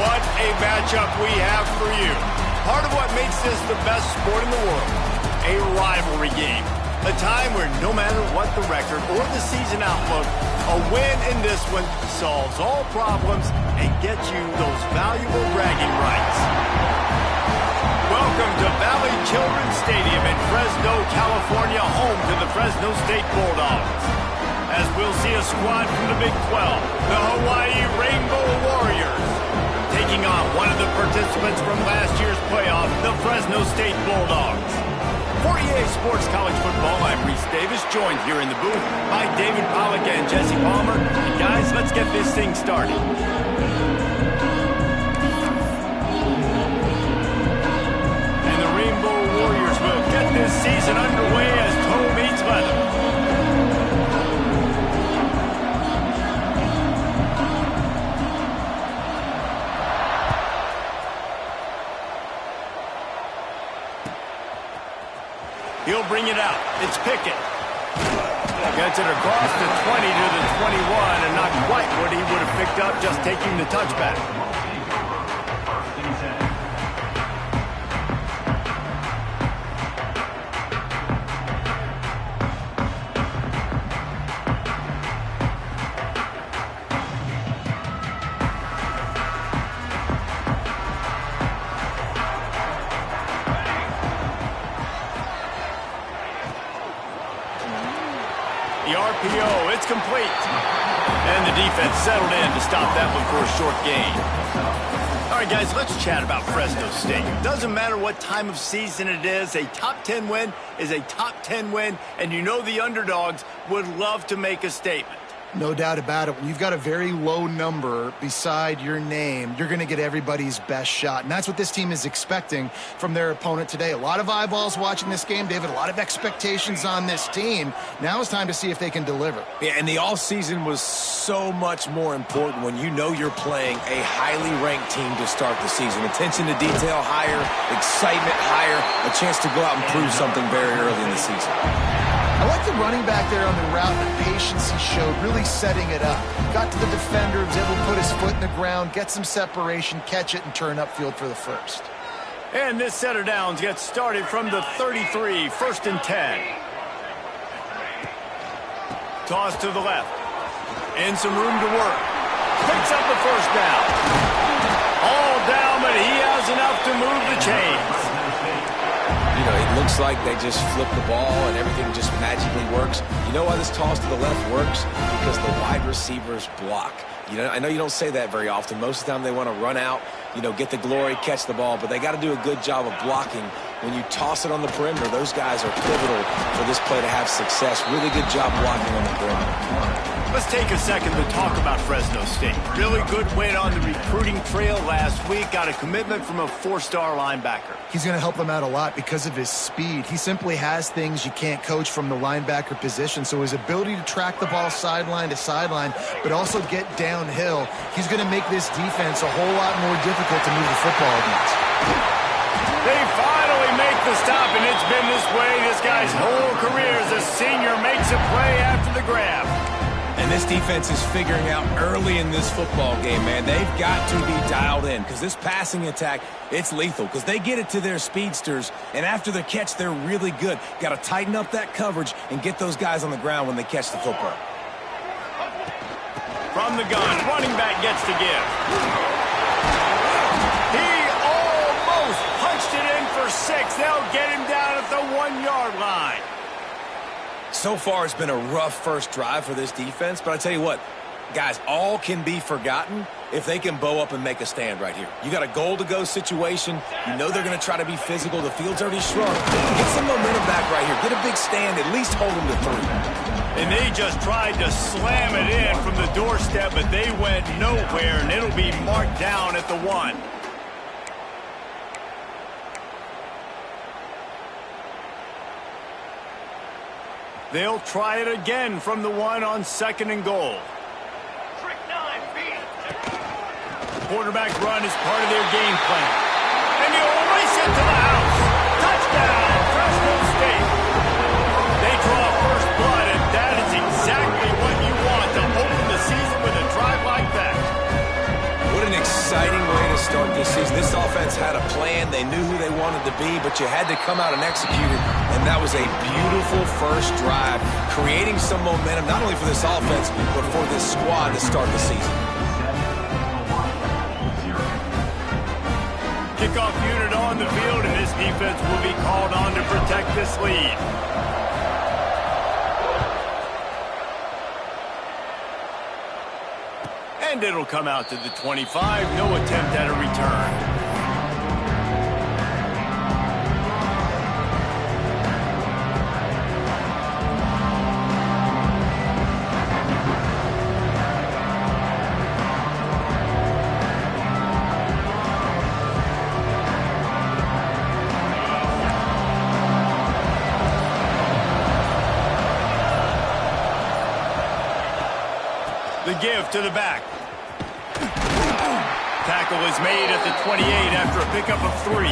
what a matchup we have for you. Part of what makes this the best sport in the world, a rivalry game. A time where no matter what the record or the season outlook, a win in this one solves all problems and gets you those valuable bragging rights. Welcome to Valley Children's Stadium in Fresno, California, home to the Fresno State Bulldogs. As we'll see a squad from the Big 12, the Hawaii Rainbow Warriors, taking on one of the participants from last year's playoff, the Fresno State Bulldogs. For EA Sports College Football, I'm Reese Davis, joined here in the booth by David Pollack and Jesse Palmer. And guys, let's get this thing started. And the Rainbow Warriors will get this season underway as toe meets leather. He'll bring it out. It's Pickett. Gets it across the 20 to the 21, and not quite what he would have picked up just taking the touchback. The RPO, it's complete. And the defense settled in to stop that one for a short gain. All right, guys, let's chat about Fresno State. Doesn't matter what time of season it is, a top 10 win is a top 10 win, and you know the underdogs would love to make a statement. No doubt about it. When you've got a very low number beside your name, you're going to get everybody's best shot. And that's what this team is expecting from their opponent today. A lot of eyeballs watching this game, David. A lot of expectations on this team. Now it's time to see if they can deliver. Yeah, and the offseason was so much more important when you know you're playing a highly ranked team to start the season. Attention to detail higher, excitement higher, a chance to go out and prove something very early in the season. I like the running back there on the route, the patience he showed, really setting it up. Got to the defender, was able to put his foot in the ground, get some separation, catch it, and turn upfield for the first. And this set of downs gets started from the 33, 1st and 10. Toss to the left. And some room to work. Picks up the first down. All down, but he has enough to move the chains. You know, it looks like they just flip the ball and everything just magically works. You know why this toss to the left works? Because the wide receivers block. You know, I know you don't say that very often. Most of the time they want to run out, you know, get the glory, catch the ball, but they got to do a good job of blocking. When you toss it on the perimeter, those guys are pivotal for this play to have success. Really good job blocking on the perimeter. Let's take a second to talk about Fresno State. Really good win on the recruiting trail last week. Got a commitment from a 4-star linebacker. He's going to help them out a lot because of his speed. He simply has things you can't coach from the linebacker position. So his ability to track the ball sideline to sideline, but also get downhill, he's going to make this defense a whole lot more difficult to move the football against. They finally make the stop, and it's been this way this guy's whole career as a senior makes a play after the grab. And this defense is figuring out early in this football game, man. They've got to be dialed in because this passing attack, it's lethal because they get it to their speedsters, and after the catch, they're really good. Got to tighten up that coverage and get those guys on the ground when they catch the football. From the gun, running back gets to give. He almost punched it in for 6. They'll get him down at the 1-yard line. So far, it's been a rough first drive for this defense, but I tell you what, guys, all can be forgotten if they can bow up and make a stand right here. You got a goal-to-go situation. You know they're going to try to be physical. The field's already shrunk. Get some momentum back right here. Get a big stand. At least hold them to 3. And they just tried to slam it in from the doorstep, but they went nowhere, and it'll be marked down at the 1. They'll try it again from the 1 on 2nd and goal. Quarterback run is part of their game plan. And he'll race it to the house. Touchdown, Fresno State. They draw first blood, and that is exactly what you want to open the season with a drive like that. What an exciting way to be, but you had to come out and execute it, and that was a beautiful first drive, creating some momentum, not only for this offense, but for this squad to start the season. Kickoff unit on the field, and this defense will be called on to protect this lead. And it'll come out to the 25. No attempt at a return. The give to the back. Tackle is made at the 28 after a pickup of 3.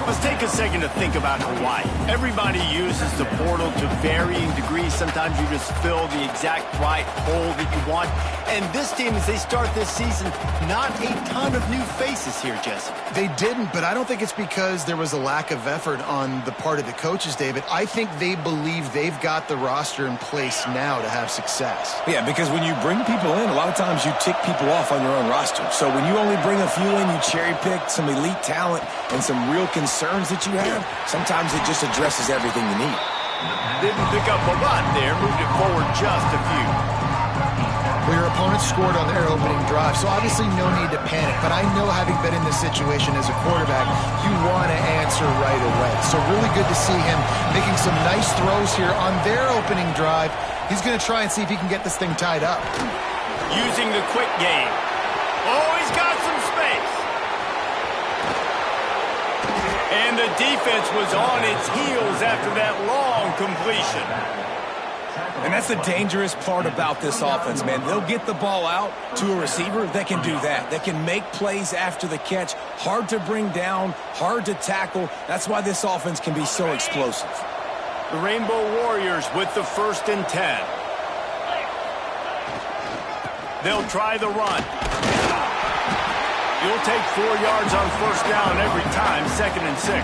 Let's take a second to think about Hawaii. Everybody uses the portal to varying degrees. Sometimes you just fill the exact right hole that you want. And this team, as they start this season, not a ton of new faces here, Jesse. They didn't, but I don't think it's because there was a lack of effort on the part of the coaches, David. I think they believe they've got the roster in place now to have success. Yeah, because when you bring people in, a lot of times you tick people off on your own roster. So when you only bring a few in, you cherry pick some elite talent and some real concerns that you have, sometimes it just addresses everything you need. Didn't pick up a lot there, moved it forward just a few. Well, your opponent scored on their opening drive, so obviously no need to panic. But I know, having been in this situation as a quarterback, you want to answer right away. So really good to see him making some nice throws here on their opening drive. He's going to try and see if he can get this thing tied up. Using the quick game. Oh, he's got some space. And the defense was on its heels after that long completion. And that's the dangerous part about this offense, man. They'll get the ball out to a receiver that can do that. That can make plays after the catch. Hard to bring down, hard to tackle. That's why this offense can be so explosive. The Rainbow Warriors with the 1st and 10. They'll try the run. You'll take 4 yards on 1st down every time, 2nd and 6.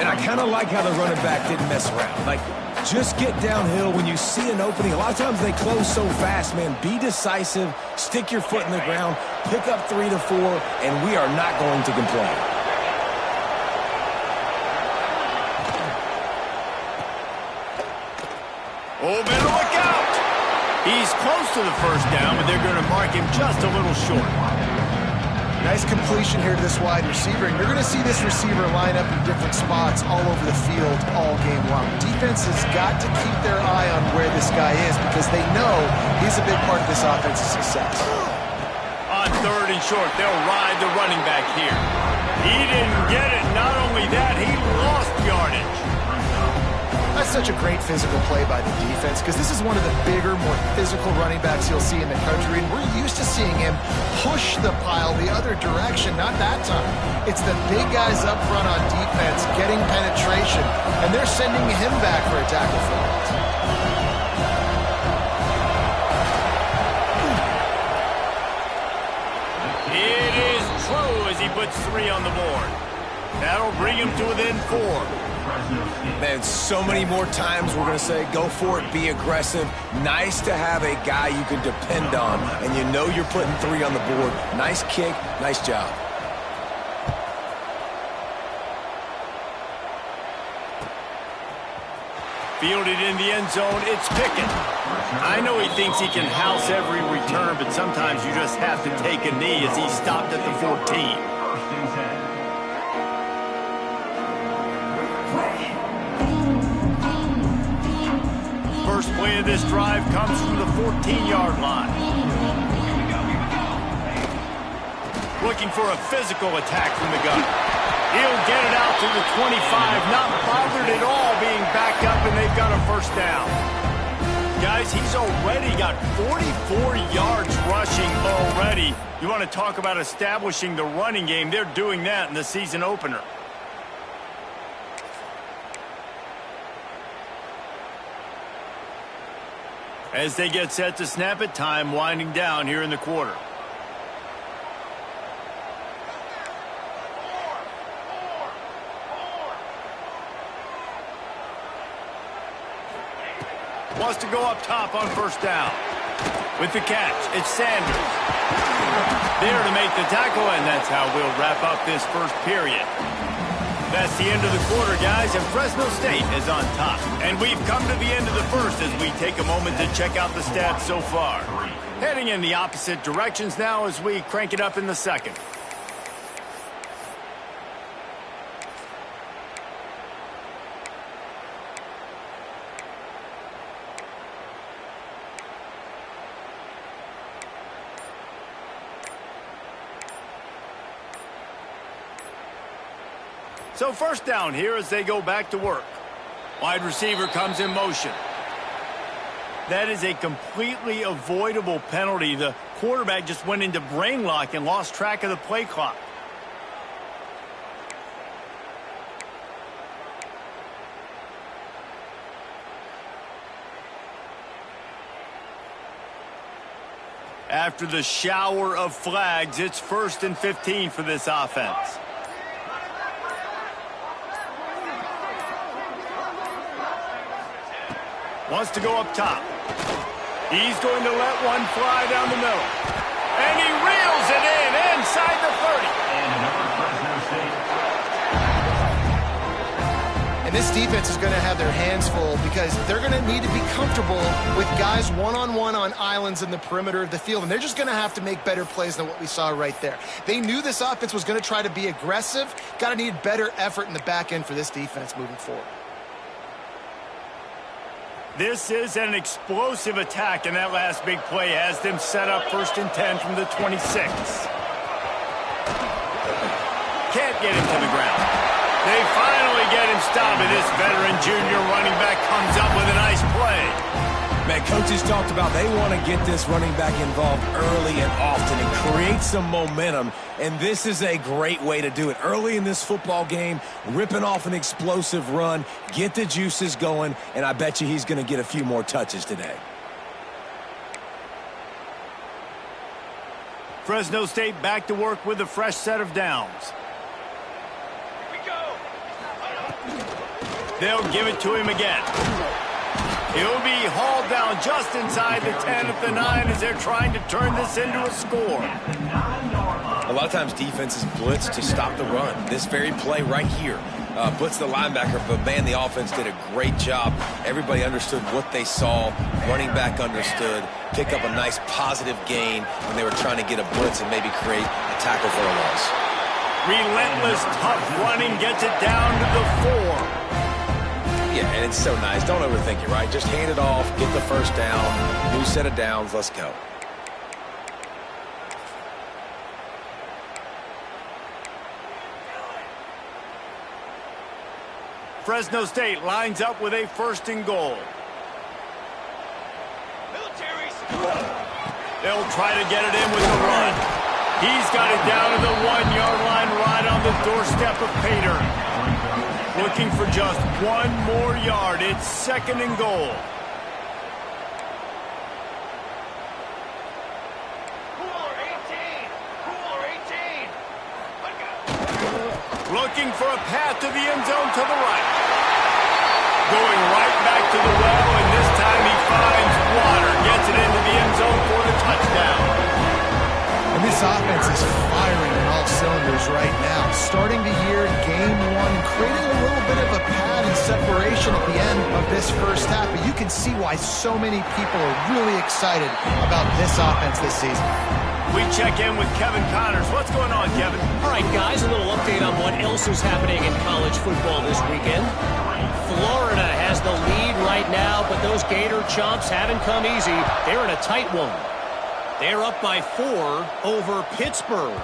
And I kind of like how the running back didn't mess around. Like, just get downhill when you see an opening. A lot of times they close so fast, man. Be decisive, stick your foot in the ground, pick up 3 to 4, and we are not going to complain. Oh, better look out! He's close to the 1st down, but they're going to mark him just a little short. Nice completion here to this wide receiver, and you're going to see this receiver line up in different spots all over the field all game long. Defense has got to keep their eye on where this guy is because they know he's a big part of this offense's success. On 3rd and short, they'll ride the running back here. He didn't get it. Not only that, he lost yardage. That's such a great physical play by the defense because this is one of the bigger, more physical running backs you'll see in the country, and we're used to seeing him push the pile the other direction. Not that time. It's the big guys up front on defense getting penetration, and they're sending him back for a tackle for it. It is true as he puts 3 on the board. That'll bring him to within 4. Man, so many more times we're going to say, go for it, be aggressive. Nice to have a guy you can depend on, and you know you're putting 3 on the board. Nice kick, nice job. Fielded in the end zone, it's Pickett. I know he thinks he can house every return, but sometimes you just have to take a knee as he stopped at the 14. First play of this drive comes from the 14-yard line. Looking for a physical attack from the gun. He'll get it out to the 25, not bothered at all being backed up, and they've got a 1st down. Guys, he's already got 44 yards rushing already. You want to talk about establishing the running game? They're doing that in the season opener. As they get set to snap it, time winding down here in the quarter. Wants to go up top on first down. With the catch, it's Sanders. There to make the tackle, and that's how we'll wrap up this first period. That's the end of the quarter, guys, and Fresno State is on top. And we've come to the end of the first as we take a moment to check out the stats so far. Heading in the opposite directions now as we crank it up in the second. So first down here as they go back to work. Wide receiver comes in motion. That is a completely avoidable penalty. The quarterback just went into brain lock and lost track of the play clock. After the shower of flags, it's 1st and 15 for this offense. Wants to go up top. He's going to let one fly down the middle. And he reels it in inside the 30. And this defense is going to have their hands full because they're going to need to be comfortable with guys one-on-one on islands in the perimeter of the field. And they're just going to have to make better plays than what we saw right there. They knew this offense was going to try to be aggressive. Got to need better effort in the back end for this defense moving forward. This is an explosive attack, and that last big play has them set up 1st and 10 from the 26. Can't get him to the ground. They finally get him stopped, and this veteran junior running back comes up with a nice play. Man, coaches talked about they want to get this running back involved early and often and create some momentum, and this is a great way to do it. Early in this football game, ripping off an explosive run, get the juices going, and I bet you he's going to get a few more touches today. Fresno State back to work with a fresh set of downs. They'll give it to him again. He'll be hauled down just inside the 10 at the 9 as they're trying to turn this into a score. A lot of times defenses blitz to stop the run. This very play right here, blitz the linebacker, but man, the offense did a great job. Everybody understood what they saw. Running back understood. Pick up a nice positive gain when they were trying to get a blitz and maybe create a tackle for a loss. Relentless, tough running gets it down to the 4. Yeah, and it's so nice. Don't overthink it, right? Just hand it off, get the first down, new set of downs, let's go. Fresno State lines up with a 1st and goal. They'll try to get it in with the run. He's got it down to the 1-yard line right on the doorstep of Pater. Looking for just one more yard. It's 2nd and goal. Looking for a path to the end zone to the right. Going right back to the well, and this time he finds water. Gets it into the end zone for the touchdown. And this offense is firing on all cylinders right now. Starting the year, game 1, creating a little bit of a pad and separation at the end of this first half. But you can see why so many people are really excited about this offense this season. We check in with Kevin Connors. What's going on, Kevin? All right, guys, a little update on what else is happening in college football this weekend. Florida has the lead right now, but those Gator Chomps haven't come easy. They're in a tight one. They're up by 4 over Pittsburgh.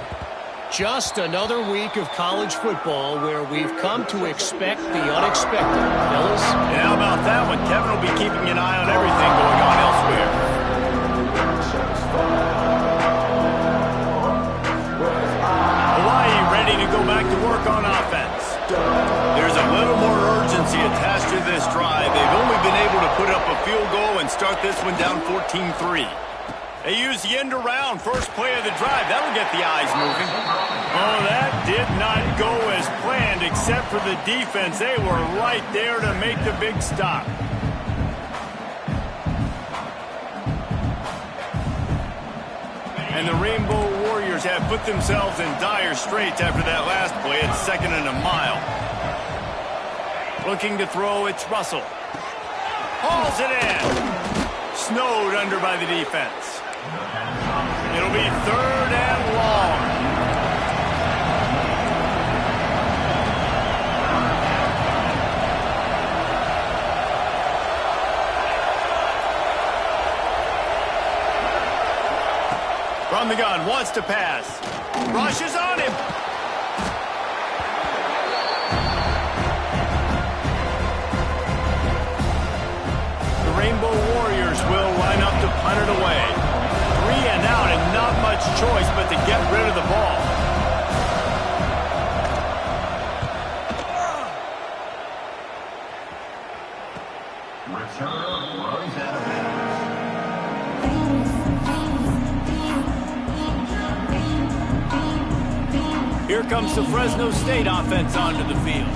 Just another week of college football where we've come to expect the unexpected. Fellas? And how about that one? Kevin will be keeping an eye on everything going on elsewhere. Hawaii ready to go back to work on offense. There's a little more urgency attached to this drive. They've only been able to put up a field goal and start this one down 14-3. They use the end around, first play of the drive. That'll get the eyes moving. Oh, that did not go as planned, except for the defense. They were right there to make the big stop. And the Rainbow Warriors have put themselves in dire straits after that last play. It's 2nd and a mile. Looking to throw, it's Russell. Hauls it in. Snowed under by the defense. It'll be 3rd and long. From the gun, wants to pass. Rushes on him. The Rainbow Warriors will line up to punt it away. 3 and out and not much choice but to get rid of the ball. Return runs out of bounds. Here comes the Fresno State offense onto the field.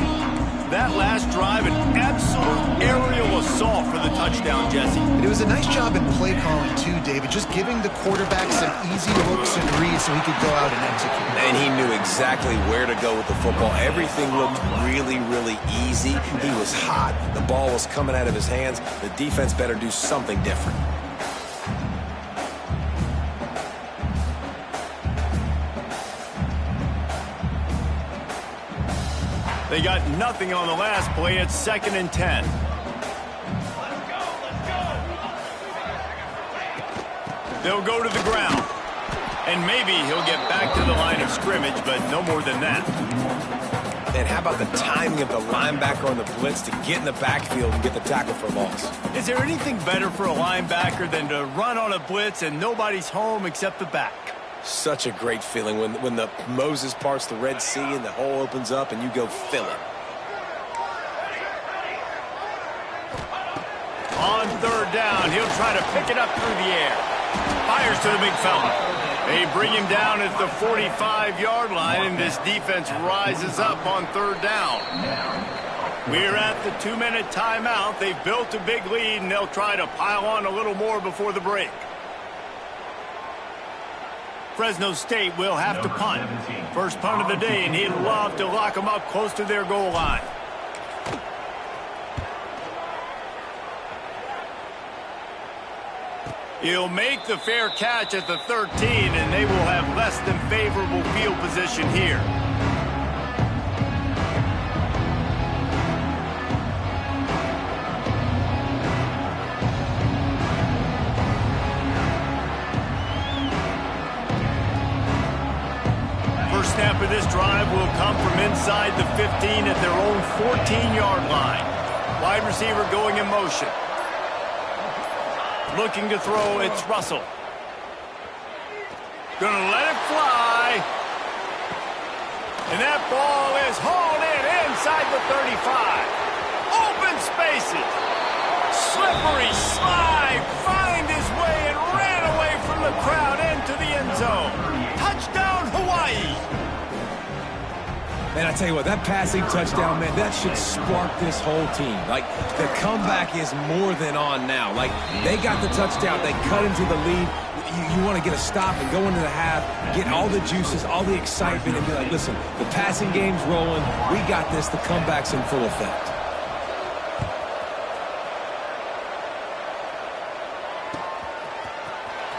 That last drive, an absolute aerial assault for the touchdown, Jesse. And it was a nice job in play calling, too, David, just giving the quarterback some easy looks and reads so he could go out and execute. And he knew exactly where to go with the football. Everything looked really, really easy. He was hot. The ball was coming out of his hands. The defense better do something different. They got nothing on the last play. It's 2nd and 10. They'll go to the ground. And maybe he'll get back to the line of scrimmage, but no more than that. And how about the timing of the linebacker on the blitz to get in the backfield and get the tackle for a loss? Is there anything better for a linebacker than to run on a blitz and nobody's home except the back? Such a great feeling when the Moses parts the Red Sea and the hole opens up and you go fill it. On 3rd down, he'll try to pick it up through the air. Fires to the big fella. They bring him down at the 45-yard line, and this defense rises up on 3rd down. We're at the 2-minute timeout. They've built a big lead, and they'll try to pile on a little more before the break. Fresno State will have to punt. First punt of the day, and he'd love to lock them up close to their goal line. He'll make the fair catch at the 13, and they will have less than favorable field position here. First snap of this drive will come from inside the 15 at their own 14-yard line. Wide receiver going in motion. Looking to throw, it's Russell. Gonna let it fly. And that ball is hauled in inside the 35. Open spaces. Slippery slide. Find his way and ran away from the crowd into the end zone. Touchdown, Hawaii. Man, I tell you what, that passing touchdown, man, that should spark this whole team. Like, the comeback is more than on now. Like, they got the touchdown. They cut into the lead. You want to get a stop and go into the half, get all the juices, all the excitement, and be like, listen, the passing game's rolling. We got this. The comeback's in full effect.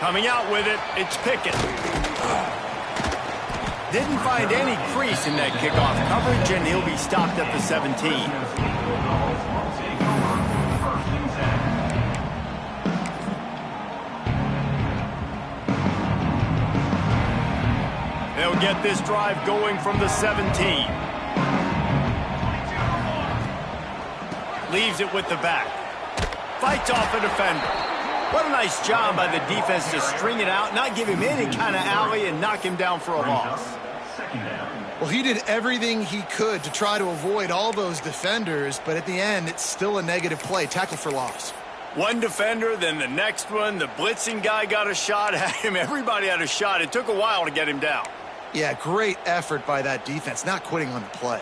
Coming out with it, it's Pickett. Didn't find any crease in that kickoff coverage, and he'll be stopped at the 17. They'll get this drive going from the 17. Leaves it with the back. Fights off a defender. What a nice job by the defense to string it out, not give him any kind of alley, and knock him down for a loss. Well, he did everything he could to try to avoid all those defenders, but at the end, it's still a negative play. Tackle for loss. One defender, then the next one. The blitzing guy got a shot at him. Everybody had a shot. It took a while to get him down. Yeah, great effort by that defense, not quitting on the play.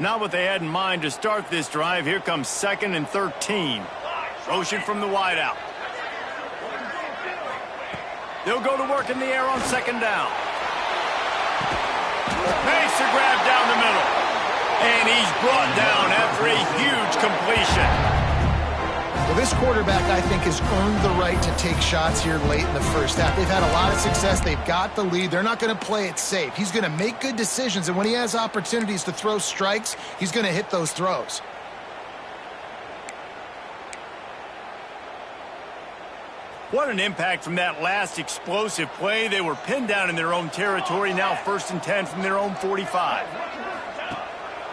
Not what they had in mind to start this drive. Here comes 2nd and 13. Motion from the wideout. They'll go to work in the air on second down. Makes the grab down the middle. And he's brought down after a huge completion. Well, this quarterback, I think, has earned the right to take shots here late in the first half. They've had a lot of success. They've got the lead. They're not going to play it safe. He's going to make good decisions, and when he has opportunities to throw strikes, he's going to hit those throws. What an impact from that last explosive play. They were pinned down in their own territory, now 1st and 10 from their own 45.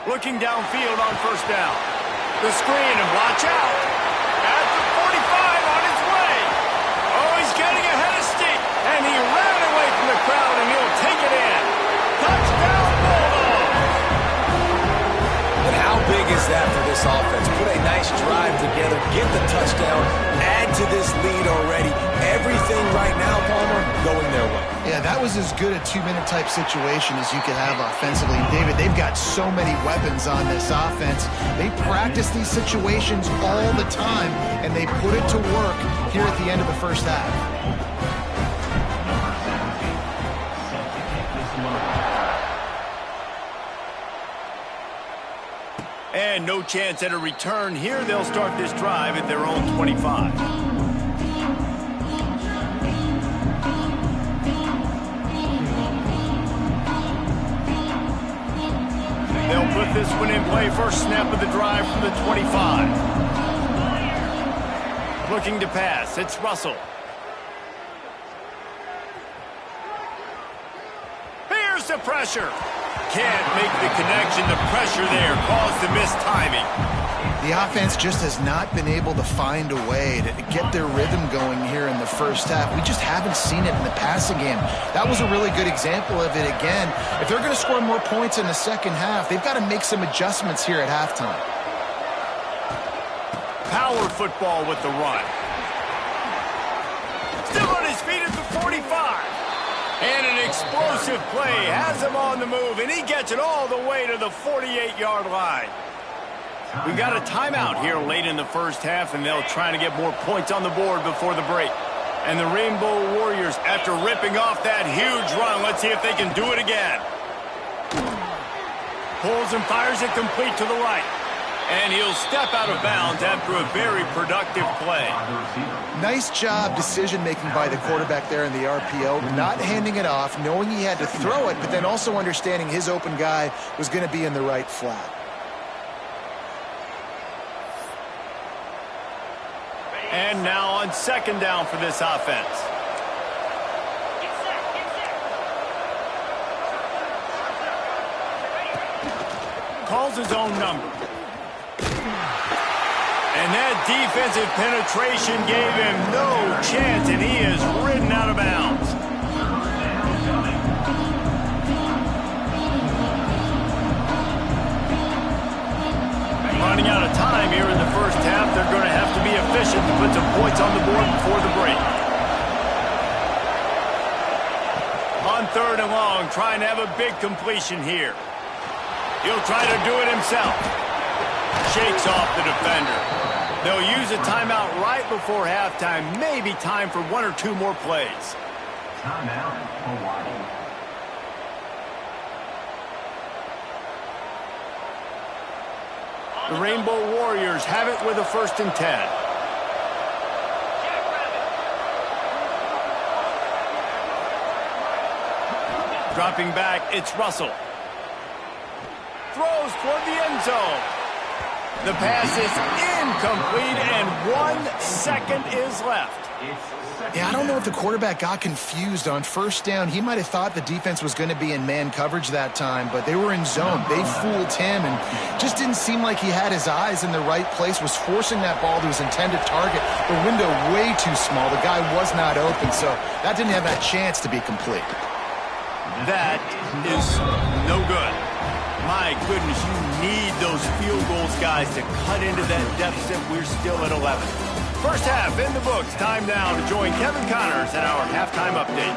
Looking downfield on first down. The screen, and watch out. At the 45 on his way. Oh, he's getting ahead of steam. And he ran away from the crowd, and he'll take it in. Touchdown, Bulldogs. But how big is that for this offense? Put a nice drive together, get the touchdown, add to this lead already. Everything right now, Palmer, going their way. Yeah, that was as good a 2-minute type situation as you could have offensively. David, they've got so many weapons on this offense. They practice these situations all the time, and they put it to work here at the end of the first half. And no chance at a return here. They'll start this drive at their own 25. They'll put this one in play. First snap of the drive from the 25. Looking to pass. It's Russell. Here's the pressure. Can't make the connection. The pressure there caused the missed timing. The offense just has not been able to find a way to get their rhythm going here in the first half. We just haven't seen it in the passing game. That was a really good example of it again. If they're going to score more points in the second half, they've got to make some adjustments here at halftime. Power football with the run. Still on his feet at the 45. And an explosive play has him on the move, and he gets it all the way to the 48-yard line. We've got a timeout here late in the first half, and they'll try to get more points on the board before the break. And the Rainbow Warriors, after ripping off that huge run, let's see if they can do it again. Pulls and fires it complete to the right. And he'll step out of bounds after a very productive play. Nice job decision-making by the quarterback there in the RPO, not handing it off, knowing he had to throw it, but then also understanding his open guy was going to be in the right flat. And now on second down for this offense. Calls his own number. And that defensive penetration gave him no chance, and he is ridden out of bounds. Running out of time here in the first half. They're going to have to be efficient to put some points on the board before the break. On third and long, trying to have a big completion here. He'll try to do it himself. Shakes off the defender. They'll use a timeout right before halftime. Maybe time for one or two more plays. Timeout, Hawaii. The Rainbow Warriors have it with a 1st and 10. Dropping back, it's Russell. Throws toward the end zone. The pass is incomplete, and 1 second is left. Yeah, I don't know if the quarterback got confused on first down. He might have thought the defense was going to be in man coverage that time, but they were in zone. They fooled him and just didn't seem like he had his eyes in the right place, was forcing that ball to his intended target. The window way too small. The guy was not open, so that didn't have that chance to be complete. That is no good. My goodness, you need those field goals, guys, to cut into that deficit. We're still at 11. First half in the books. Time now to join Kevin Connors in our halftime update.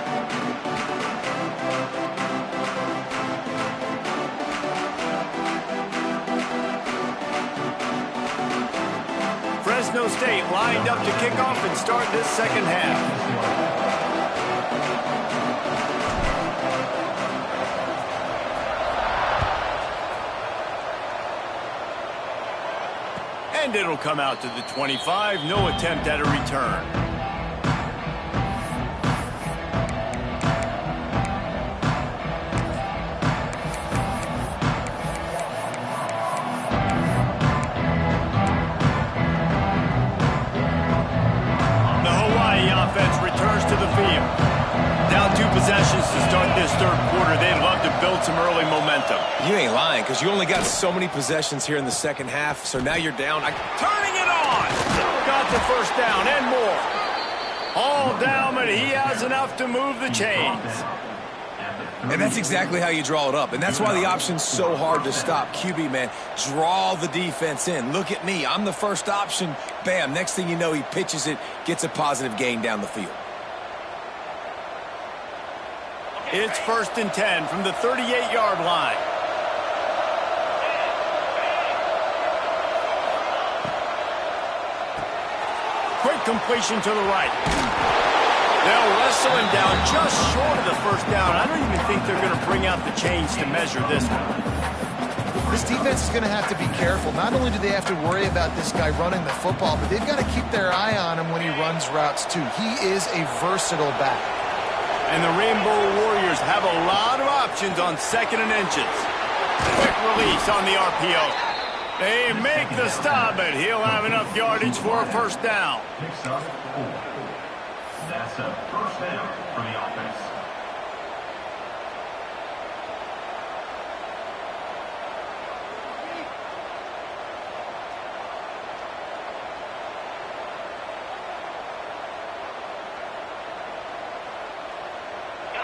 Fresno State lined up to kick off and start this second half. And it'll come out to the 25. No attempt at a return. The Hawaii offense returns to the field. Down 2 possessions to start this third quarter. They'd love to build some early momentum. You ain't lying, because you only got so many possessions here in the second half, so now you're down. Turning it on! Got the first down and more. All down, but he has enough to move the chains. And that's exactly how you draw it up, and that's why the option's so hard to stop. QB, man, draw the defense in. Look at me. I'm the first option. Bam, next thing you know, he pitches it, gets a positive gain down the field. It's 1st and 10 from the 38-yard line. Quick completion to the right. They'll wrestle him down just short of the first down. I don't even think they're going to bring out the chains to measure this one. This defense is going to have to be careful. Not only do they have to worry about this guy running the football, but they've got to keep their eye on him when he runs routes too. He is a versatile back. And the Rainbow Warriors have a lot of options on 2nd and inches. Quick release on the RPO. They make the stop, but he'll have enough yardage for a first down. Picks up 4. That's a first down for the offense.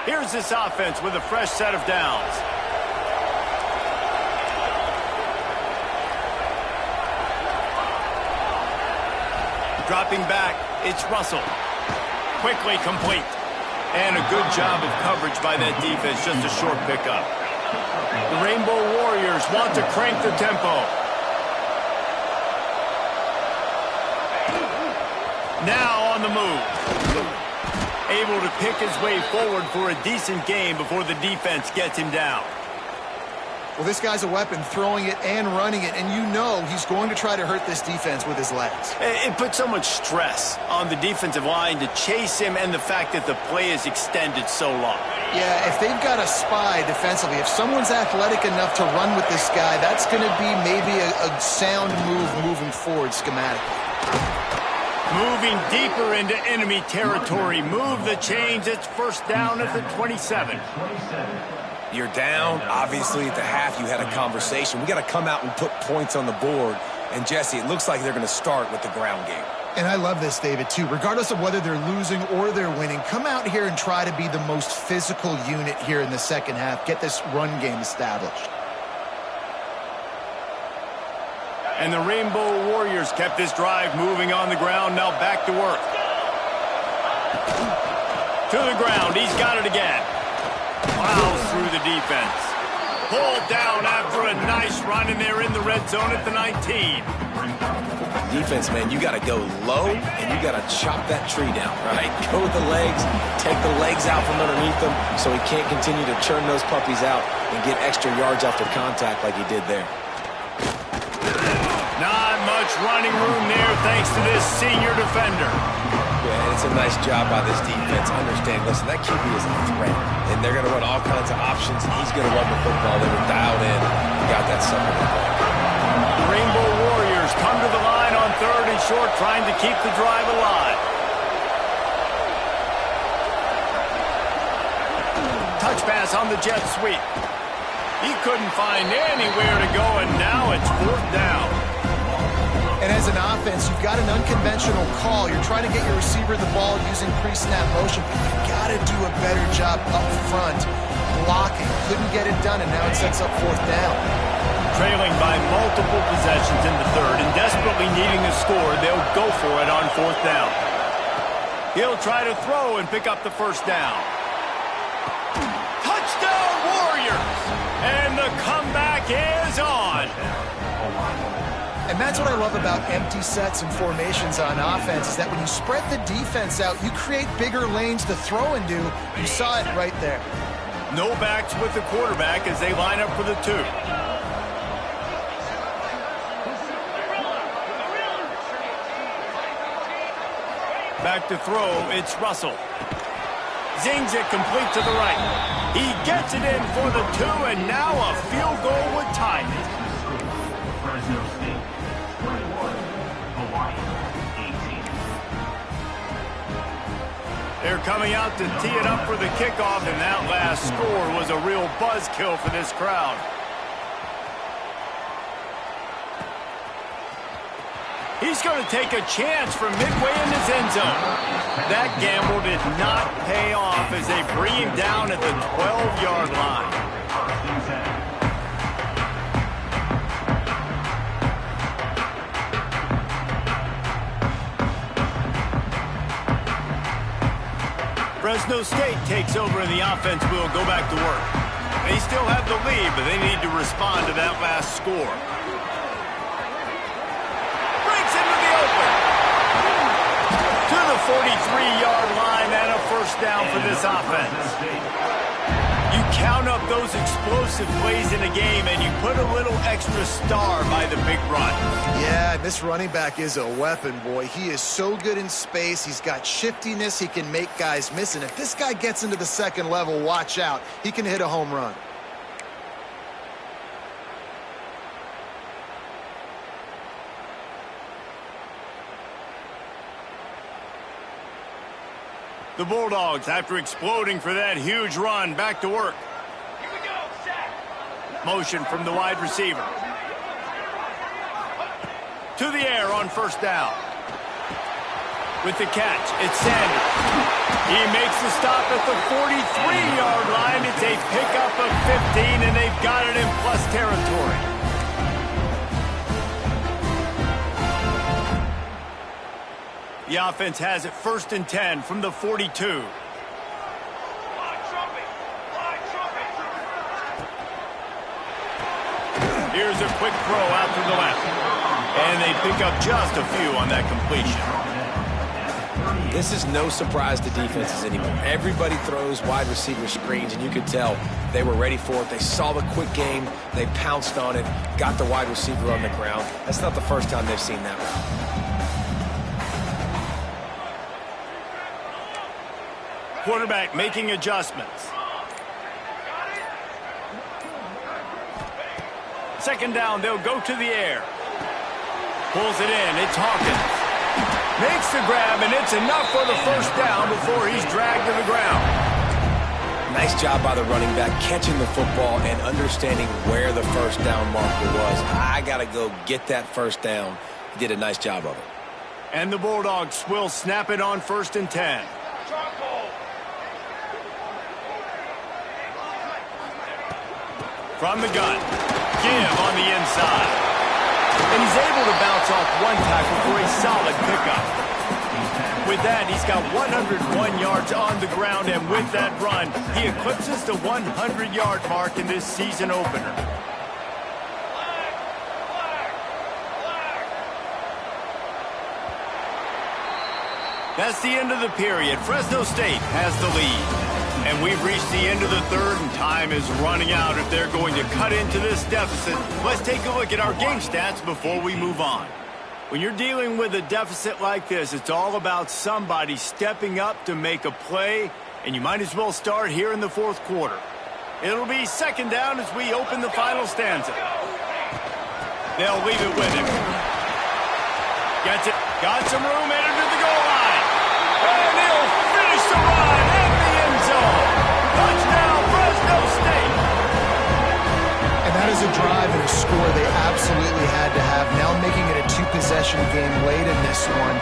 Here's this offense with a fresh set of downs. Dropping back, it's Russell. Quickly complete. And a good job of coverage by that defense, just a short pickup. The Rainbow Warriors want to crank the tempo. Now on the move. Able to pick his way forward for a decent gain before the defense gets him down. Well, this guy's a weapon, throwing it and running it, and you know he's going to try to hurt this defense with his legs. It puts so much stress on the defensive line to chase him and the fact that the play is extended so long. Yeah, if they've got a spy defensively, if someone's athletic enough to run with this guy, that's going to be maybe a sound move moving forward schematically. Moving deeper into enemy territory. Move the chains. It's first down at the 27. You're down. Obviously, at the half, you had a conversation. We got to come out and put points on the board. And, Jesse, it looks like they're going to start with the ground game. And I love this, David, too. Regardless of whether they're losing or they're winning, come out here and try to be the most physical unit here in the second half. Get this run game established. And the Rainbow Warriors kept this drive moving on the ground. Now back to work. To the ground. He's got it again. Plows through the defense. Pulled down after a nice run, and they're in the red zone at the 19. Defense, man, you got to go low, and you got to chop that tree down, right? Go with the legs, take the legs out from underneath them so he can't continue to churn those puppies out and get extra yards after contact like he did there. Not much running room there thanks to this senior defender. Yeah, and it's a nice job by this defense. Understand, listen, that QB is a threat, and they're going to run all kinds of options, and he's going to run the football. They were dialed in and got that sucker to play. The Rainbow Warriors come to the line on 3rd and short, trying to keep the drive alive. Touch pass on the jet sweep. He couldn't find anywhere to go, and now it's 4th down. And as an offense, you've got an unconventional call. You're trying to get your receiver the ball using pre-snap motion, but you've got to do a better job up front blocking. Couldn't get it done, and now it sets up 4th down. Trailing by multiple possessions in the 3rd and desperately needing a score, they'll go for it on 4th down. He'll try to throw and pick up the first down. Touchdown, Warriors! And the comeback is on. And that's what I love about empty sets and formations on offense, is that when you spread the defense out, you create bigger lanes to throw into. You saw it right there. No backs with the quarterback as they line up for the 2. Back to throw, it's Russell. Zings it complete to the right. He gets it in for the 2, and now a field goal would tie it. Fresno State, 21. Hawaii, 18. They're coming out to tee it up for the kickoff, and that last score was a real buzzkill for this crowd. He's going to take a chance from midway in his end zone. That gamble did not pay off as they bring him down at the 12-yard line. Fresno State takes over and the offense will go back to work. They still have the lead, but they need to respond to that last score. To the 43-yard line and a first down for this offense. You count up those explosive plays in a game and you put a little extra star by the big run. Yeah, this running back is a weapon, boy. He is so good in space. He's got shiftiness. He can make guys miss. And if this guy gets into the second level, watch out. He can hit a home run. The Bulldogs, after exploding for that huge run, back to work. Here we go, sack. Motion from the wide receiver. To the air on first down. With the catch, it's Sanders. He makes the stop at the 43-yard line. It's a pickup of 15, and they've got it in plus territory. The offense has it 1st and 10 from the 42. Here's a quick throw out to the left. And they pick up just a few on that completion. This is no surprise to defenses anymore. Everybody throws wide receiver screens, and you could tell they were ready for it. They saw the quick game. They pounced on it, got the wide receiver on the ground. That's not the first time they've seen that one. Quarterback making adjustments. Second down, they'll go to the air. Pulls it in, it's Hawkins. Makes the grab, and it's enough for the first down before he's dragged to the ground. Nice job by the running back, catching the football and understanding where the first down marker was. I got to go get that first down. He did a nice job of it. And the Bulldogs will snap it on 1st and 10. From the gun, give on the inside. And he's able to bounce off one tackle for a solid pickup. With that, he's got 101 yards on the ground, and with that run, he eclipses the 100-yard mark in this season opener. That's the end of the period. Fresno State has the lead. And we've reached the end of the third, and time is running out if they're going to cut into this deficit. Let's take a look at our game stats before we move on. When you're dealing with a deficit like this, it's all about somebody stepping up to make a play, and you might as well start here in the fourth quarter. It'll be second down as we open the final stanza. They'll leave it with him. Gets it. Got some room, entered to the goal line. And he'll finish the run at the end zone. Touchdown, Fresno State. And that is a drive and a score they absolutely had to have. Now making it a two-possession game late in this one.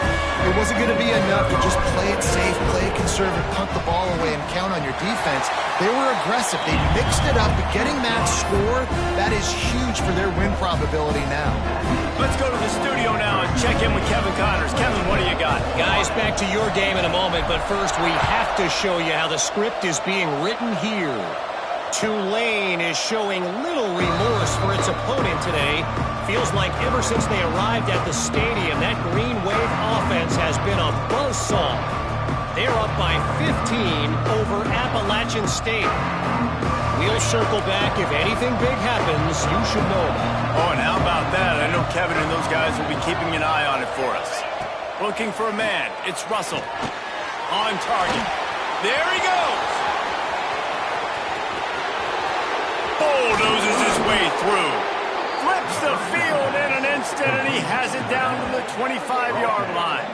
It wasn't going to be enough to just play it safe, play it conservative, punt the ball away, and count on your defense. They were aggressive. They mixed it up, but getting that score, that is huge for their win probability now. Let's go to the studio now and check in with Kevin Connors. Kevin, what do you got? Guys, back to your game in a moment, but first we have to show you how the script is being written here. Tulane is showing little remorse for its opponent today. Feels like ever since they arrived at the stadium, that Green Wave offense has been a buzzsaw. They're up by 15 over Appalachian State. We'll circle back. If anything big happens, you should know about it. Oh, and how about that? I know Kevin and those guys will be keeping an eye on it for us. Looking for a man. It's Russell. On target. There he goes. Bulldozes his way through. Flips the field in an instant, and he has it down to the 25-yard line.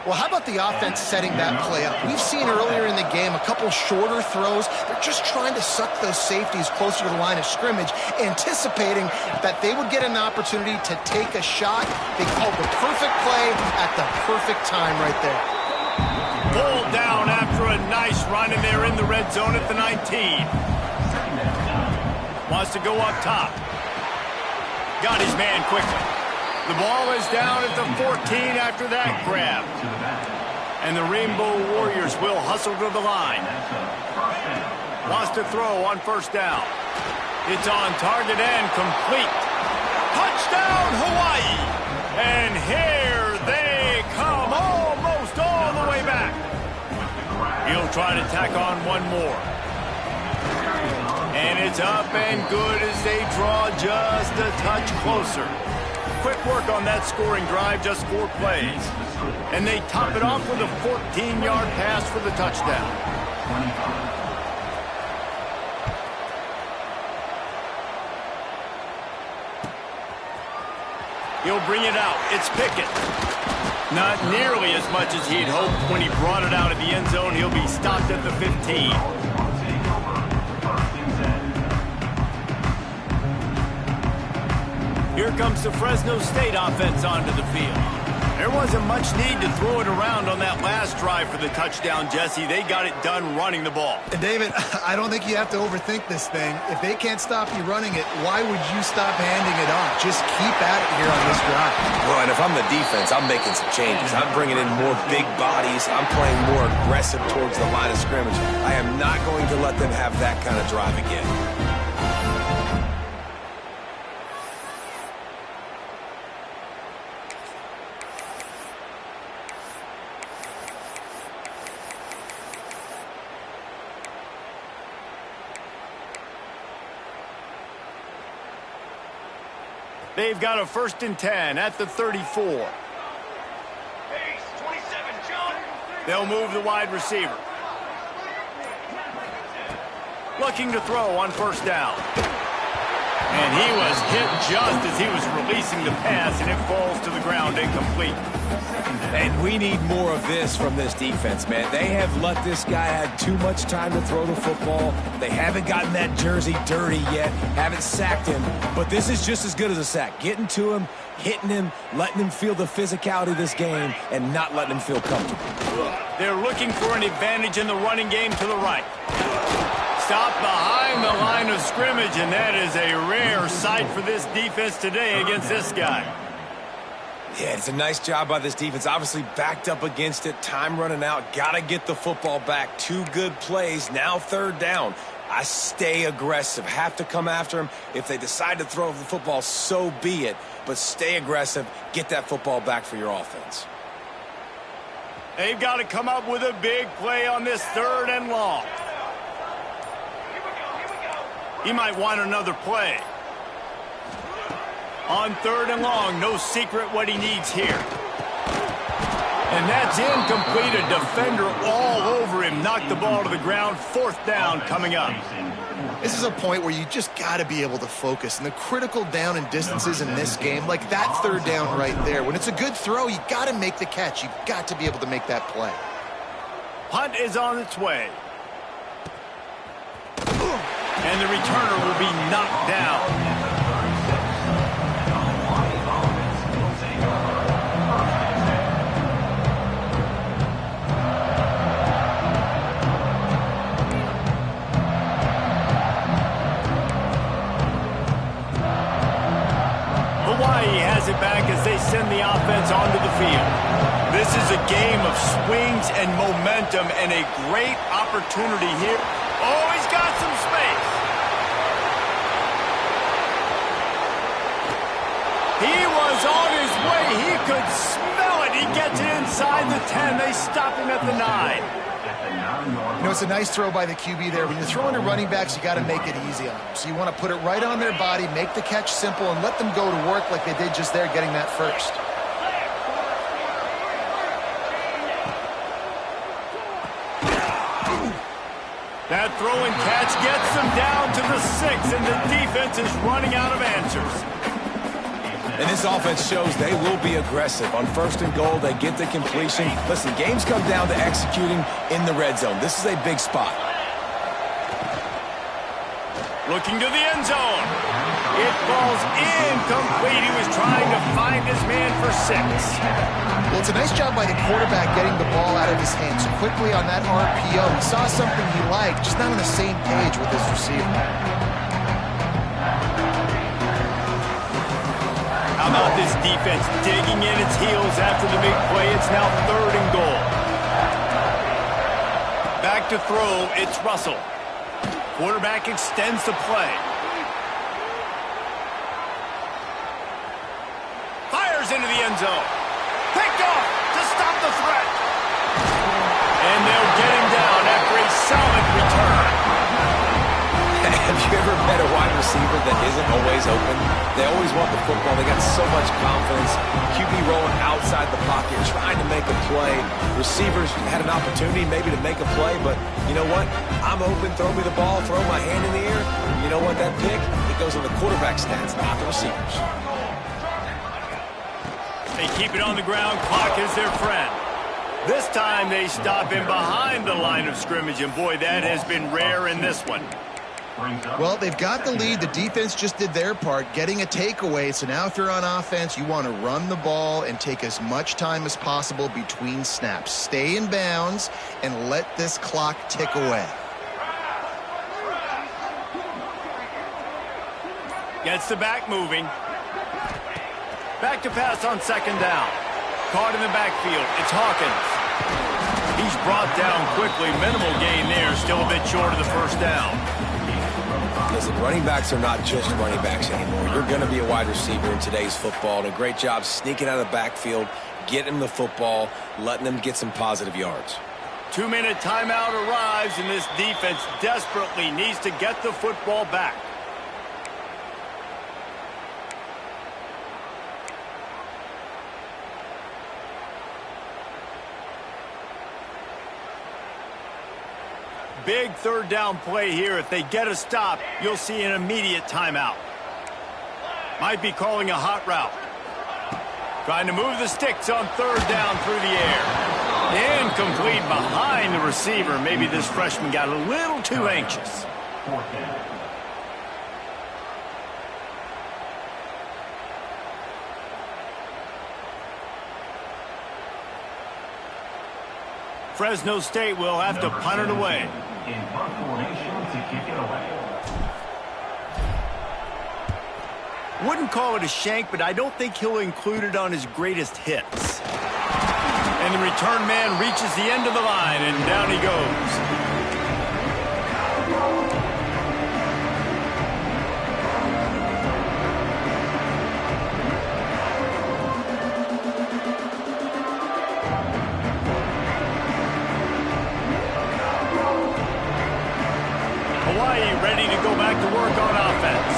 Well, how about the offense setting that play up? We've seen earlier in the game a couple shorter throws. They're just trying to suck those safeties closer to the line of scrimmage, anticipating that they would get an opportunity to take a shot. They called the perfect play at the perfect time right there. Pulled down after a nice run, and they're in the red zone at the 19. Wants to go up top. Got his man quickly. The ball is down at the 14 after that grab. And the Rainbow Warriors will hustle to the line. Wants to throw on first down. It's on target and complete. Touchdown, Hawaii! And here they come, almost all the way back. He'll try to tack on one more. And it's up and good as they draw just a touch closer. Quick work on that scoring drive, just 4 plays. And they top it off with a 14-yard pass for the touchdown. He'll bring it out. It's Pickett. Not nearly as much as he'd hoped when he brought it out of the end zone. He'll be stopped at the 15. Here comes the Fresno State offense onto the field. There wasn't much need to throw it around on that last drive for the touchdown, Jesse. They got it done running the ball. And David, I don't think you have to overthink this thing. If they can't stop you running it, why would you stop handing it off? Just keep at it here on this drive. Well, and if I'm the defense, I'm making some changes. I'm bringing in more big bodies. I'm playing more aggressive towards the line of scrimmage. I am not going to let them have that kind of drive again. They've got a 1st and 10 at the 34. They'll move the wide receiver. Looking to throw on first down. And he was hit just as he was releasing the pass, and it falls to the ground incomplete. And we need more of this from this defense, man. They have let this guy have too much time to throw the football. They haven't gotten that jersey dirty yet, haven't sacked him. But this is just as good as a sack. Getting to him, hitting him, letting him feel the physicality of this game, and not letting him feel comfortable. They're looking for an advantage in the running game to the right. Stop behind the line of scrimmage, and that is a rare sight for this defense today against this guy. Yeah, it's a nice job by this defense. Obviously backed up against it. Time running out. Got to get the football back. 2 good plays. Now 3rd down. I stay aggressive. Have to come after him. If they decide to throw the football, so be it. But stay aggressive. Get that football back for your offense. They've got to come up with a big play on this 3rd and long. He might want another play. On 3rd and long, no secret what he needs here. And that's incomplete. A defender all over him. Knocked the ball to the ground. 4th down coming up. This is a point where you just got to be able to focus. And the critical down and distances in this game, like that 3rd down right there, when it's a good throw, you got to make the catch. You've got to be able to make that play. Punt is on its way. And the returner will be knocked down. Hawaii has it back as they send the offense onto the field. This is a game of swings and momentum and a great opportunity here. Oh, he's got some space. He was on his way. He could smell it. He gets it inside the 10. They stop him at the 9. You know, it's a nice throw by the QB there. When you're throwing to running backs, you got to make it easy on them. So you want to put it right on their body, make the catch simple, and let them go to work like they did just there, getting that first. That throw and catch gets them down to the 6, and the defense is running out of answers. And this offense shows they will be aggressive. On 1st and goal, they get the completion. Listen, games come down to executing in the red zone. This is a big spot. Looking to the end zone. It falls incomplete. He was trying to find his man for 6. Well, it's a nice job by the quarterback getting the ball out of his hands quickly on that RPO. He saw something he liked, just not on the same page with his receiver. How about this defense digging in its heels after the big play? It's now 3rd and goal. Back to throw, it's Russell. Quarterback extends the play. Fires into the end zone. Picked off to stop the threat. And they'll get him down after a solid return. Have you ever met a wide receiver that isn't always open? They always want the football. They got so much confidence. QB rolling outside the pocket, trying to make a play. Receivers had an opportunity maybe to make a play, but you know what? I'm open, throw me the ball, throw my hand in the air. You know what? That pick, it goes on the quarterback stats, not the receivers. They keep it on the ground. Clock is their friend. This time they stop him behind the line of scrimmage, and boy, that has been rare in this one. Well, they've got the lead. The defense just did their part, getting a takeaway. So now if you're on offense, you want to run the ball and take as much time as possible between snaps. Stay in bounds and let this clock tick away. Gets the back moving. Back to pass on 2nd down. Caught in the backfield. It's Hawkins. He's brought down quickly. Minimal gain there. Still a bit short of the 1st down. Listen, running backs are not just running backs anymore. You're going to be a wide receiver in today's football. And a great job sneaking out of the backfield, getting them the football, letting them get some positive yards. 2-minute timeout arrives, and this defense desperately needs to get the football back. Big 3rd down play here. If they get a stop, you'll see an immediate timeout. Might be calling a hot route. Trying to move the sticks on 3rd down through the air. Incomplete behind the receiver. Maybe this freshman got a little too anxious. Fresno State will have to punt it away. In punt formation to kick it away. Wouldn't call it a shank, but I don't think he'll include it on his greatest hits. And the return man reaches the end of the line, and down he goes. Hawaii ready to go back to work on offense.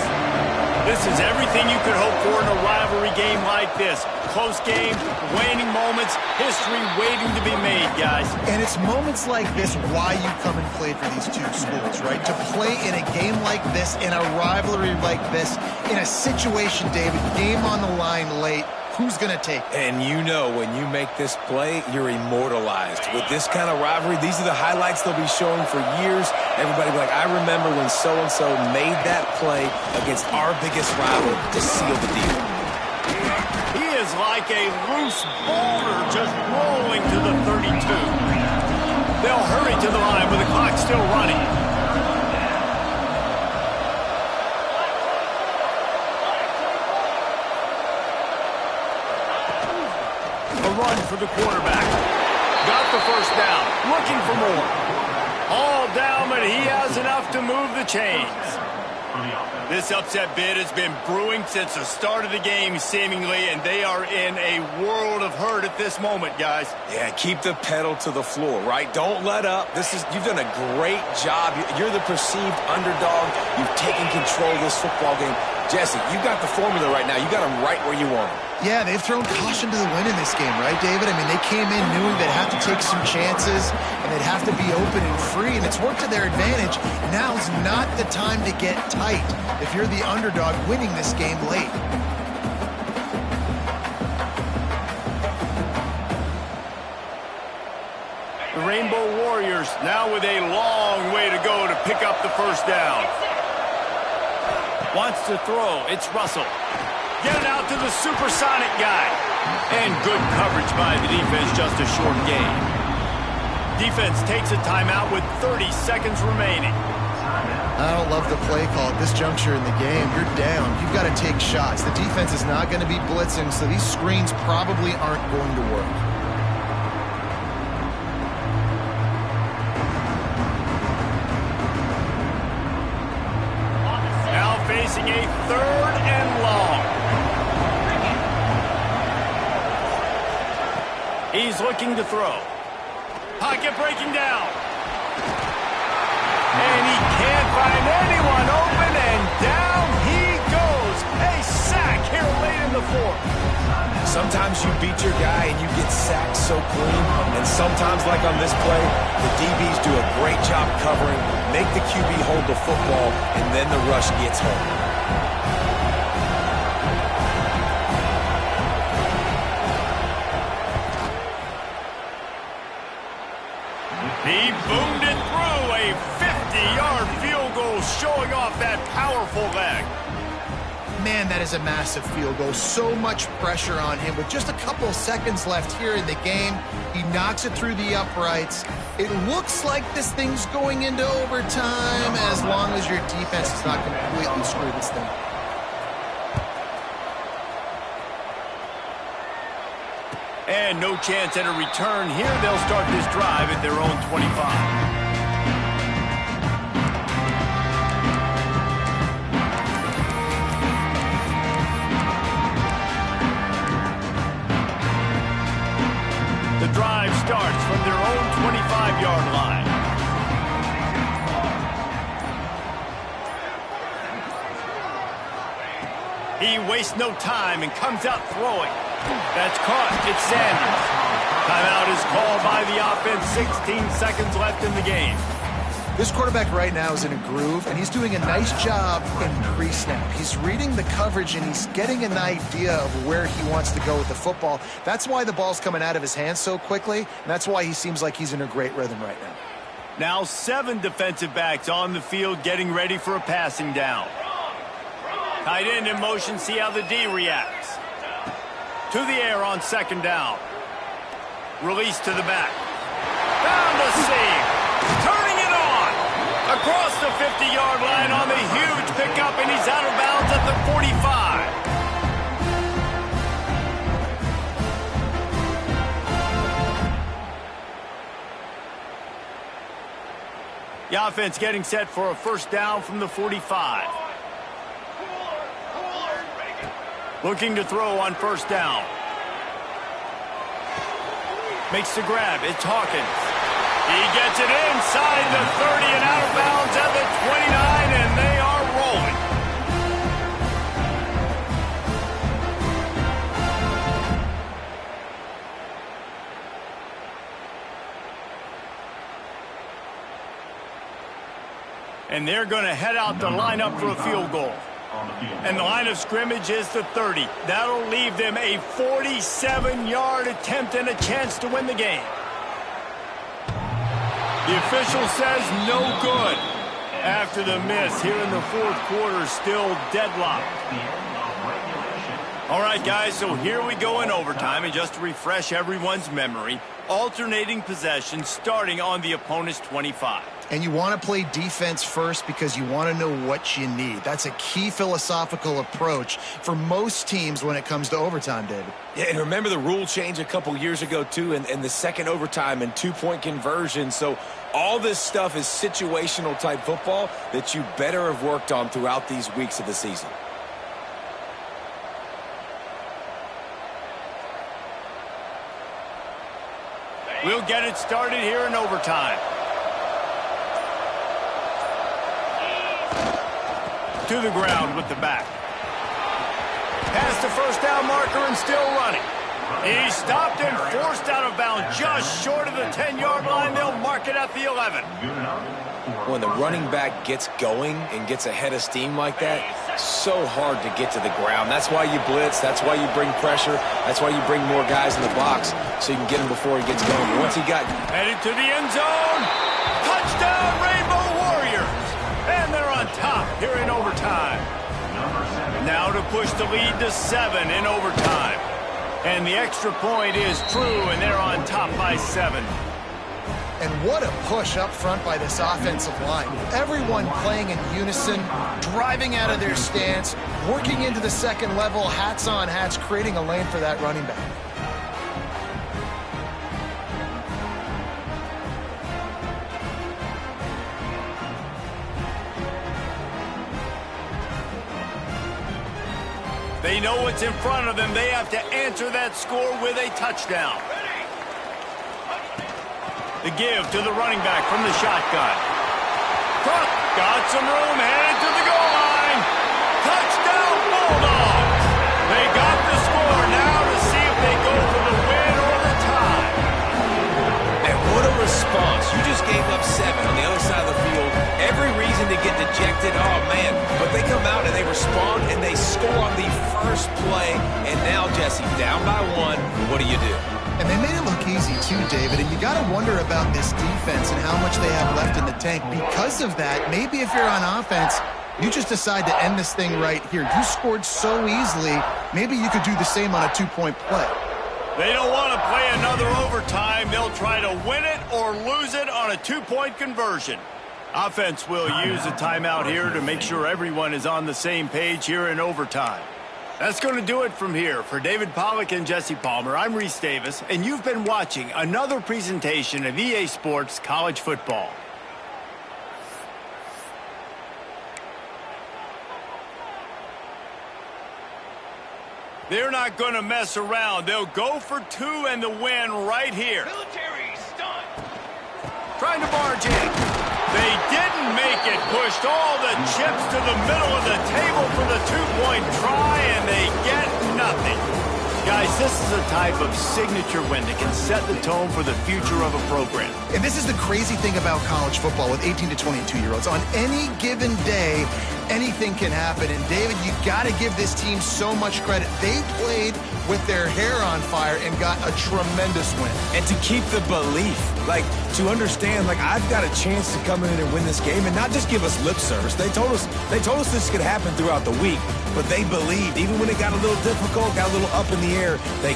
This is everything you could hope for in a rivalry game like this. Close game, waning moments, history waiting to be made, guys. And it's moments like this why you come and play for these two schools, right? To play in a game like this, in a rivalry like this, in a situation, David, game on the line late, who's going to take it? And you know when you make this play, you're immortalized. With this kind of rivalry, these are the highlights they'll be showing for years. Everybody will be like, I remember when so-and-so made that play against our biggest rival to seal the deal. He is like a loose boulder just rolling to the 32. They'll hurry to the line with the clock still running. A run for the quarterback. Got the 1st down. Looking for more. All down, but he has enough to move the chains. This upset bid has been brewing since the start of the game, seemingly, and they are in a world of hurt at this moment, guys. Yeah, keep the pedal to the floor, right? Don't let up. You've done a great job. You're the perceived underdog. You've taken control of this football game. Jesse, you got the formula right now. You got them right where you want them. Yeah, they've thrown caution to the wind in this game, right, David? I mean, they came in knowing they'd have to take some chances and they'd have to be open and free, and it's worked to their advantage. Now's not the time to get tight if you're the underdog winning this game late. The Rainbow Warriors now with a long way to go to pick up the first down. Wants to throw. It's Russell. Get it out to the supersonic guy. And good coverage by the defense, just a short gain. Defense takes a timeout with 30 seconds remaining. I don't love the play call at this juncture in the game. You're down. You've got to take shots. The defense is not going to be blitzing, so these screens probably aren't going to work. Facing a 3rd and long. He's looking to throw. Pocket breaking down. And he can't find anyone open, and down he goes. A sack here late in the 4th. Sometimes you beat your guy and you get sacked so clean, and sometimes, like on this play, the DBs do a great job covering, make the QB hold the football, and then the rush gets home. He boomed it through, a 50-yard field goal showing off that powerful leg. Man, that is a massive field goal. So much pressure on him. With just a couple of seconds left here in the game, he knocks it through the uprights. It looks like this thing's going into overtime as long as your defense does not completely screw this thing. And no chance at a return here. They'll start this drive at their own 25. The drive starts from their own 25-yard line. He wastes no time and comes out throwing. That's caught. It's Sanders. Timeout is called by the offense. 16 seconds left in the game. This quarterback right now is in a groove, and he's doing a nice job in pre-snap. He's reading the coverage, and he's getting an idea of where he wants to go with the football. That's why the ball's coming out of his hands so quickly, and that's why he seems like he's in a great rhythm right now. Now 7 defensive backs on the field getting ready for a passing down. Tight end in motion, see how the D reacts. To the air on 2nd down. Release to the back. Found the seam. Turning it on. Across the 50-yard line on the huge pickup, and he's out of bounds at the 45. The offense getting set for a first down from the 45. Looking to throw on 1st down. Makes the grab. It's Hawkins. He gets it inside the 30 and out of bounds at the 29, and they are rolling. And they're going to head out to line up for a field goal. And the line of scrimmage is the 30. That'll leave them a 47-yard attempt and a chance to win the game. The official says no good. After the miss here in the 4th quarter, still deadlocked. All right, guys, so here we go in overtime. And just to refresh everyone's memory, alternating possession starting on the opponent's 25. And you want to play defense first because you want to know what you need. That's a key philosophical approach for most teams when it comes to overtime, David. Yeah, and remember the rule change a couple years ago, too, and the second overtime and 2-point conversion. So all this stuff is situational type football that you better have worked on throughout these weeks of the season. We'll get it started here in overtime. To the ground with the back. first down marker and still running. He's stopped and forced out of bounds just short of the 10-yard line. They'll mark it at the 11. When the running back gets going and gets ahead of steam like that, so hard to get to the ground. That's why you blitz. That's why you bring pressure. That's why you bring more guys in the box so you can get him before he gets going. But once he got headed to the end zone, touchdown Rainbow Warriors. And they're on top here in overtime. Now to push the lead to 7 in overtime. And the extra point is true, and they're on top by 7. And what a push up front by this offensive line. Everyone playing in unison, driving out of their stance, working into the second level, hats on hats, creating a lane for that running back. They know what's in front of them. They have to answer that score with a touchdown. The give to the running back from the shotgun. Cook got some room, headed to the goal line. Touchdown Bulldogs. They got the score now to see if they go for the win or the tie. And what a response. You just gave up 7 on the other side of the field. Every reason to get dejected. Oh, man. But they come out and they respond and they score on the first play. And now, Jesse, down by 1. What do you do? And they made it look easy too, David, and you got to wonder about this defense and how much they have left in the tank. Because of that, maybe if you're on offense, you just decide to end this thing right here. You scored so easily, maybe you could do the same on a 2-point play. They don't want to play another overtime. They'll try to win it or lose it on a 2-point conversion. Offense will use a timeout here to make sure everyone is on the same page here in overtime. That's going to do it from here. For David Pollack and Jesse Palmer, I'm Reese Davis, and you've been watching another presentation of EA Sports College Football. They're not going to mess around. They'll go for 2 and the win right here. Military stunt. Trying to barge in. They didn't make it. Pushed all the chips to the middle of the table for the 2-point try, and they get nothing. Guys, this is a type of signature win that can set the tone for the future of a program. And this is the crazy thing about college football with 18 to 22-year-olds. On any given day, anything can happen. And, David, you got to give this team so much credit. They played with their hair on fire and got a tremendous win. And to keep the belief, like, to understand, like, I've got a chance to come in and win this game and not just give us lip service. They told us this could happen throughout the week, but they believed. Even when it got a little difficult, got a little up in the air, they